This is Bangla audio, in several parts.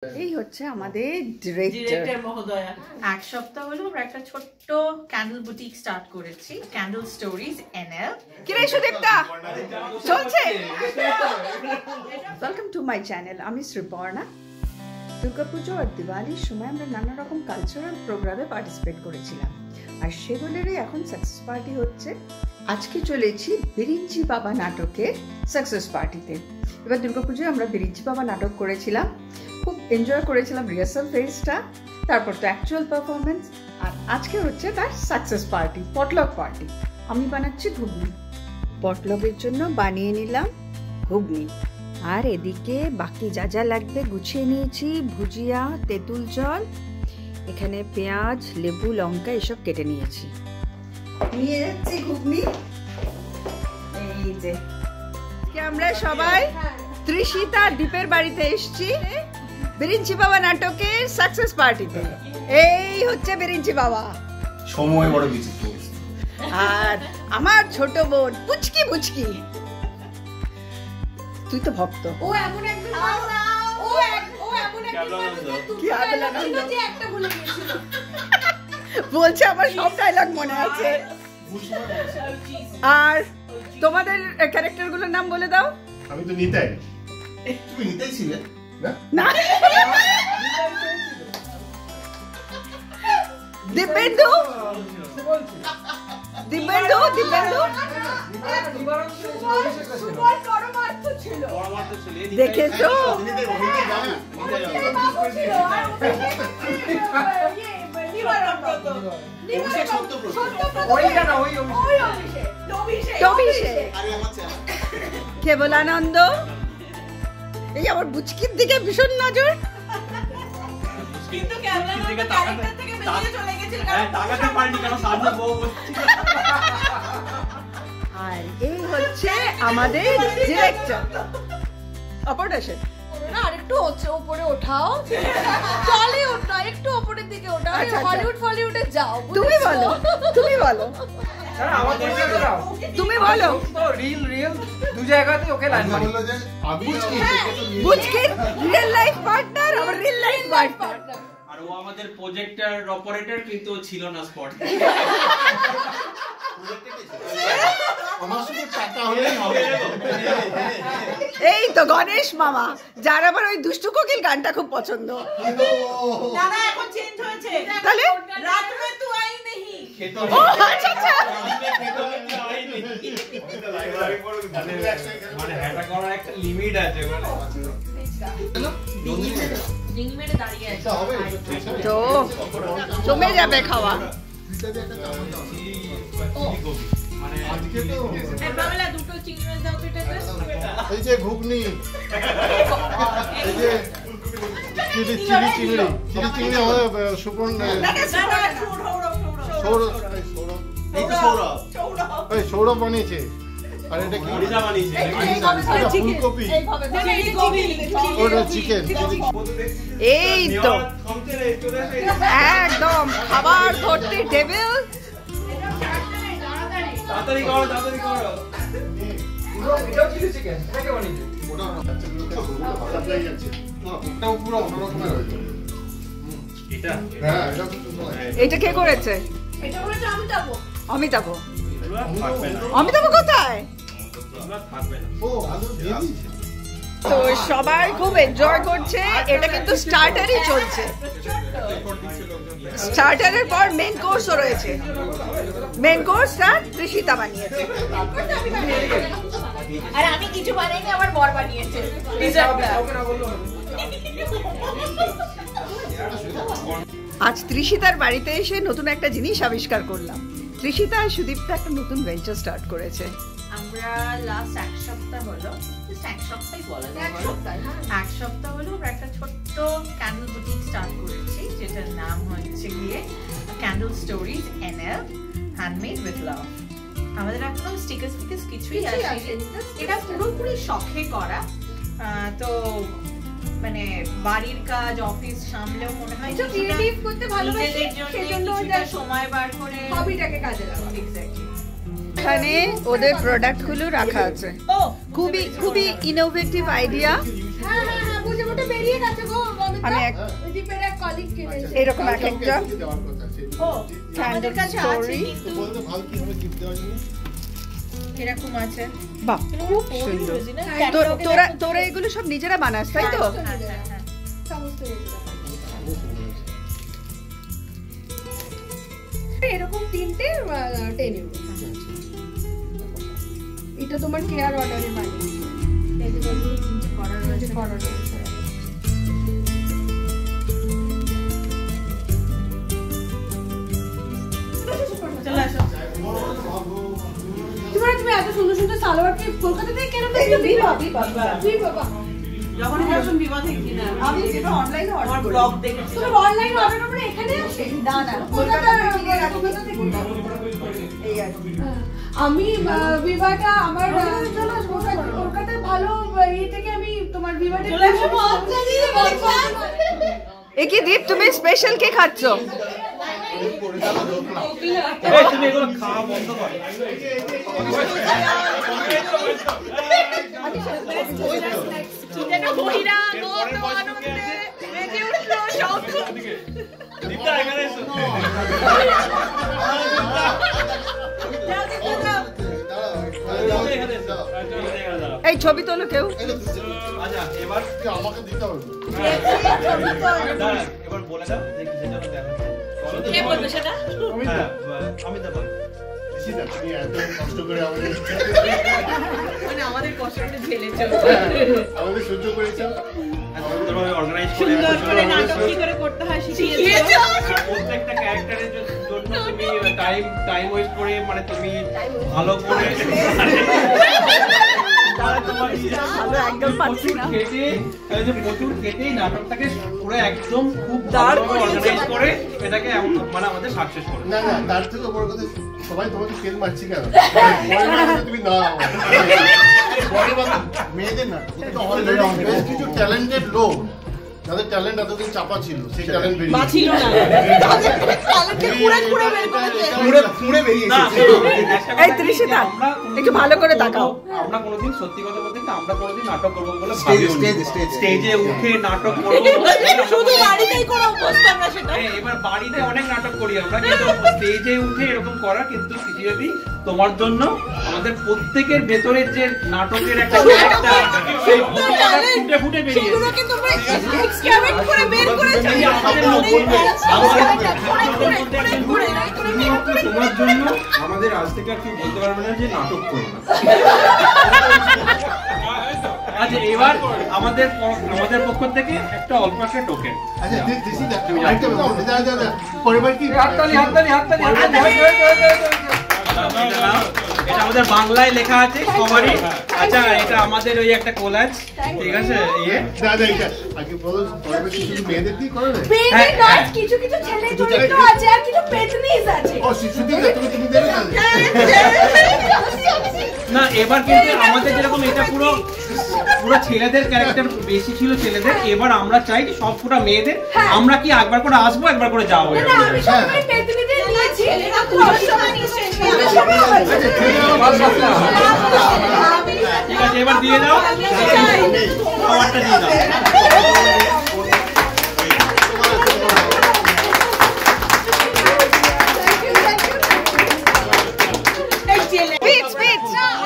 এই হচ্ছে আমাদের ডিরেক্টর মহোদয়া। এক সপ্তাহ হলো আমরা একটা ছোট্ট ক্যান্ডেল বুটিক স্টার্ট করেছি, ক্যান্ডেল স্টোরিজ NL। কি রে সুদীপ্তা, চলছে? Welcome to my channel. আমি শ্রীপর্ণা। দুর্গাপুজো আর দিওয়ালির সময় আমরা নানা রকম কালচারাল প্রোগ্রামে পার্টিসিপেট করেছিলাম, আর সেগুলোরই এখন সাকসেস পার্টি হচ্ছে। আজকে চলেছি বিরিঞ্চি বাবা নাটকের সাকসেস পার্টিতে। এবার দুর্গাপুজোয় আমরা বিরিঞ্চি বাবা নাটক করেছিলাম, খুব এনজয় করেছিলাম রিহার্সাল ফেজটা, তারপর তো অ্যাকচুয়াল পারফরমেন্স, আর আজকে হচ্ছে তার সাকসেস পার্টি, পটলক পার্টি। আমি বানাচ্ছি ঘুগনি। পটলকের জন্য বানিয়ে নিলাম ঘুগনি, আর এদিকে বাকি যা যা লাগবে গুছিয়ে নিয়েছি। ভুজিয়া, তেঁতুল জল, এখানে পেঁয়াজ, লেবু, লঙ্কা এসব কেটে নিয়েছি। নিয়ে যাচ্ছি ঘুগনি। এই যে আমরা সবাই ত্রিশিতা দীপের বাড়িতে এসেছি বিরিঞ্চি বাবা নাটকের সাকসেস পার্টিতে। এই হচ্ছে বিরিঞ্চি বাবা, সময় বড় বিচিত্র, আর আমার ছোট বোন পুচকি পুচকি। তুই তো ভক্ত। ও এমন একজন বলছে আমার সব ডায়লগ মনে আছে। আর তোমাদের ক্যারেক্টার গুলোর নাম বলে দাও। আমি তো নিতাই। তুমি নিতাই ছিলে না? না, দিব্যেন্দু, দিব্যেন্দু, দিব্যেন্দু দেখেছো? কেবলানন্দ। এই আমার বুচকির দিকে ভীষণ নজর। আর এই হচ্ছে আমাদের ডিরেক্টর অপরডাসের। আরেকটু উপরে ওঠাও, চলে ওঠা একটু উপরের দিকে ওঠাও। হলিউড ফলিউডে যাও। তুমি বলো, তুমি বলো, তুমি বলো। রিল রিল দু জায়গাতে ওকে লাইন বললো যে বুচকির রিয়েল লাইফ পার্টনার, আমার রিয়েল লাইফ পার্টনার। আর ও আমাদের প্রজেক্টর অপারেটর, কিন্তু ছিল না স্পট। আমার শুধু টাকা হলেই হবে। এই তো গণেশ মামা, যার আবার ওই দুষ্টু কোকিল গানটা খুব পছন্দ। দাদা এখন চেঞ্জ হয়েছে, তাহলে রাত মে তু আই নেহি। ও আচ্ছা আচ্ছা, মানে হ্যাটা করার একটা লিমিট আছে। ডিঙি মেরে দাঁড়িয়ে আছে। তো জমে যাবে খাওয়া। দুটো চিংড়ি মাছ দাও তো এটাতে। এই যে ঘুগনি, এই যে চিলি চিলি চিংড়ি, চিলি চিংড়ি আমাদের সুপর্ণ সৌরভ বানিয়েছে। আর এটা কি ফুলকপি, ওটা চিকেন। এই তো একদম খাবার ভর্তি টেবিল। তাড়াতাড়ি করো, তাড়াতাড়ি করো। এটাও চিলি চিকেন, এটাকে বানিয়েছে। ওটাও পুরো অন্যরকমের হয়েছে। এটা হ্যাঁ, এটা কে করেছে? এটা হচ্ছে অমিতাভ। অমিতাভ। থাকবে না, অমিতাভ কোথায়? থাকবে না। ও আলু দিয়ে দিয়েছে। তো সবাই খুব এনজয় করছে। এটা কিন্তু স্টার্টারই চলছে, স্টার্টারের পর মেন কোর্সও রয়েছে। মেন কোর্সটা ত্রিশিতা বানিয়েছে, আর আমি কিছু বানাইনি, আমার বর বানিয়েছে ডিজার্টটা। আজ ত্রিশিতার বাড়িতে এসে নতুন একটা জিনিস আবিষ্কার করলাম। ত্রিশিতা আর সুদীপ্তা একটা নতুন ভেঞ্চার স্টার্ট করেছে। আমরা লাস্ট এক সপ্তাহ হলো, এক সপ্তাহই বলা যায়, এক সপ্তাহ হলো আমরা একটা ছোট্ট ক্যান্ডেল বুটিক স্টার্ট করেছি, যেটার নাম হচ্ছে গিয়ে candle stories NL, handmade with love. আমাদের এখনো স্টিকার স্টিকার কিছুই আসেনি, এটা পুরোপুরি শখে করা। তো মানে বাড়ির কাজ, অফিস সামলেও মনে হয় ক্রিয়েটিভ করতে ভালোবাসি, সেজন্য সময় বার করে হবিটাকে কাজে লাগাই। এক্স্যাক্টলি। এখানে ওদের প্রোডাক্ট গুলো রাখা আছে। খুবই খুবই ইনোভেটিভ আইডিয়া। হ্যাঁ হ্যাঁ হ্যাঁ, বুঝে ওটা বেরিয়ে গেছে গো। আমি এক দীপের এক কলিগ কিনেছে এরকম এক একটা ও আমাদের কাছে আছে story। কিন্তু বলতে ভালো কি হবে গিফট দেওয়ার জন্য এরকম আছে বাহ খুব সুন্দর তোরা এগুলো সব নিজেরা বানাস তাই তো সমস্ত এরকম 3টে 10 ইউরো। এটা তোমার কেয়ার অর্ডারে বানিয়ে এই যে করার রয়েছে করার চলে আসো তুমি এত সুন্দর সুন্দর সালোয়ার কি কলকাতা থেকে কেন পেয়েছো? বাবা যখন এরকম বিবাদে কিনা আমি যেটা অনলাইনে আমার অর্ডার ব্লগ দেখেছি তুমি অনলাইন অর্ডার করে এখানে আসে? না কলকাতা থেকে কিনে রাখি এই আর কি। আমি বিবাহটা আমার কলকাতায় ভালো ইয়ে থেকে আমি তোমার বিবাহটা চলে এসো। এ কি দীপ তুমি স্পেশাল কে খাচ্ছ? তুমি এগুলো খাওয়া বন্ধ করো। দীপা এখানে এসো। এখানে এসো। এই ছবি তোলো কেউ। আচ্ছা এবার আমাকে দিতে হবে দাঁড়া, এবার বলে দাও দেখি যেটা দেখা কে বলবে সেটা আমি দেবো তুমি এত কষ্ট করে আমাদের মানে আমাদের কষ্টটা ঝেলেছো আমাদের সহ্য করেছো সুন্দরভাবে অর্গানাইজ করে সুন্দর করে নাটক কি করে করতে হয় শিখিয়েছো প্রত্যেকটা ক্যারেক্টারের জন্য তুমি টাইম ওয়েস্ট করে মানে তুমি ভালো করে ভালো একদম পাচ্ছি না। প্রচুর কেটে নাটকটাকে পুরো একদম খুব দারুণ অর্গানাইজ করে এটাকে মানে আমাদের সাকসেস করে। না তার থেকে বড় কথা সবাই তোমাকে তেল মারছি কেন তুমি না মেয়েদের না বেশ কিছু ট্যালেন্টেড লোক যাদের ট্যালেন্ট এতদিন চাপা ছিল সেই ট্যালেন্ট বেরিয়ে ছিল না পুড়ে বেরিয়ে না, এসেছে এই ত্রিশিতা একটু ভালো করে তাকাও। আমরা কোনোদিন সত্যি কথা বলতে কি আমরা কোনোদিন নাটক করবো বলে Stage. স্টেজে উঠে নাটক করবো শুধু বাড়িতেই করে অভ্যস্ত আমরা সেটা এবার বাড়িতে অনেক নাটক করি আমরা কিন্তু স্টেজে উঠে এরকম করা কিন্তু যদি তোমার জন্য আমাদের প্রত্যেকের ভেতরের যে নাটকের একটা ক্যারেক্টার সেই ফুটে ফুটে বেরিয়েছে সেগুলো কিন্তু আমরা এক্সক্যাভেট করে বের করেছি এই আমাদের লোক বলবে তোমার জন্য আমাদের আজ থেকে আর কেউ বলতে পারবে না যে নাটক করো না। আচ্ছা এবার আমাদের পক্ষ থেকে একটা অল্প একটা টোকেন আচ্ছা দিস ইজ দাদা পরিবার কি হাততালি এটা আমাদের বাংলায় লেখা আছে সবারই। আচ্ছা এটা আমাদের ওই একটা কোলাজ ঠিক আছে দাদা এটা আগে বলো পরিবার কি শুধু মেয়েদের দিয়ে করে না মেয়েদের নয়, কিছু কিছু ছেলে চরিত্র আছে আর কিছু পেতনিস আছে। ও শিশুদের তুমি দেবে না না এবার কিন্তু আমাদের যেরকম এটা পুরো ছেলেদের ক্যারেক্টার বেশি ছিল ছেলেদের, এবার আমরা চাই যে সব পুরো মেয়েদের। আমরা কি একবার করে আসবো একবার করে যাবো না আমি সবাই পেতনিদের নিয়েছি। এরা পুরো সময় নিশ্চয়ই ঠিক আছে এবার দিয়ে দাও খাবারটা দিয়ে দাও।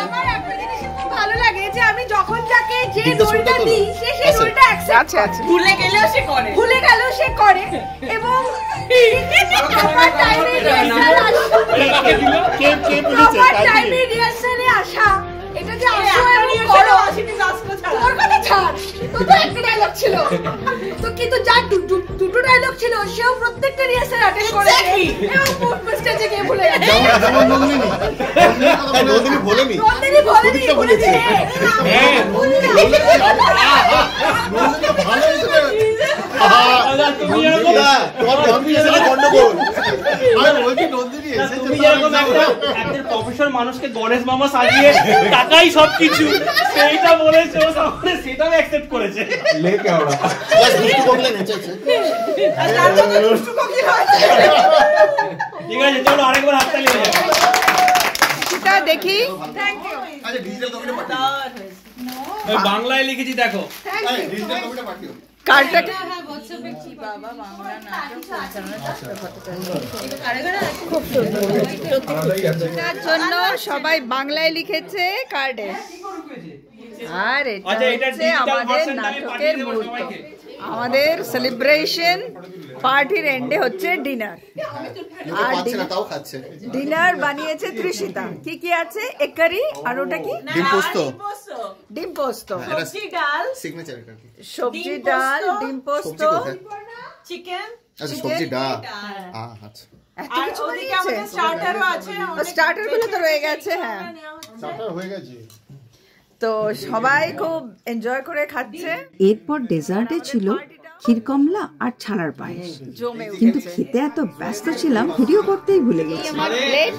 আমার একটা জিনিস খুব ভালো লাগে যে আমি যখন যাকে যে রোলটা দিই সে সেই রোলটা অ্যাকসেপ্ট আচ্ছা ভুলে গেলেও সে করে ভুলে গেলেও সে করে এবং প্রপার টাইমে রিহার্সালে আসা এটা যে আসো এবং করো ওর কথা ছাড় তো একটা ডায়লগ ছিল তো কিন্তু যার দুটো ডায়লগ ছিল সেও প্রত্যেকটা রিহার্সাল অ্যাটেন্ড করেছে এবং স্টেজে গিয়ে ভুলে গেছে নন্দিনী বলেনি নন্দিনী বলেছে হ্যাঁ ভালো তুমি একটা প্রফেশনাল মানুষকে গণেশ মামা সাজিয়ে টাকাই সবকিছু সেইটা বলেছে ও তারপরে সেটাও অ্যাকসেপ্ট করেছে লেকে ওরা ঠিক আছে চলো আরেকবার হাততালি হয়ে যাবে সেটা দেখি। থ্যাংক ইউ আচ্ছা ডিজিটাল কপিটা পাঠিও বাংলায় লিখেছি দেখো ডিজিটাল কপিটা পাঠিও কার্ডটাকে বাবা বাংলা নাটক তার জন্য সবাই বাংলায় লিখেছে কার্ডে। আর আচ্ছা, এটা এটা হচ্ছে digital আমাদের version টা আমি পাঠিয়ে নাটকের দেবো মুহূর্ত। সবাইকে। আমাদের সেলিব্রেশন পার্টির এন্ডে হচ্ছে ডিনার। আর পাচ্ছে না তাও খাচ্ছে। ডিনার বানিয়েছে তৃষিতা। কি কি আছে? একারি, আর ওটা কি? ডিম পোস্ত। ডিম পোস্ত, সবজি ডাল, সিগনেচার এটা কি? সবজি ডিম ডাল, পোস্ত, ডিম পোস্ত, সবজি কোথায়? চিকেন, আচ্ছা সবজি ডাল। হ্যাঁ। আচ্ছা। এত আর কিছু ওদিকে বানিয়েছে। আমাদের স্টার্টারও আছে। স্টার্টার গুলো তো রয়ে গেছে। হ্যাঁ, চাটা হয়ে গেছে। তো সবাই খুব এনজয় করে খাচ্ছে। এরপর ডেজার্টে ছিল ক্ষীরকমলা আর ছানার পায়েস। জমে কিন্তু উঠেছে। খেতে এত ব্যস্ত ছিলাম ভিডিও করতেই ভুলে গেছি। প্লেট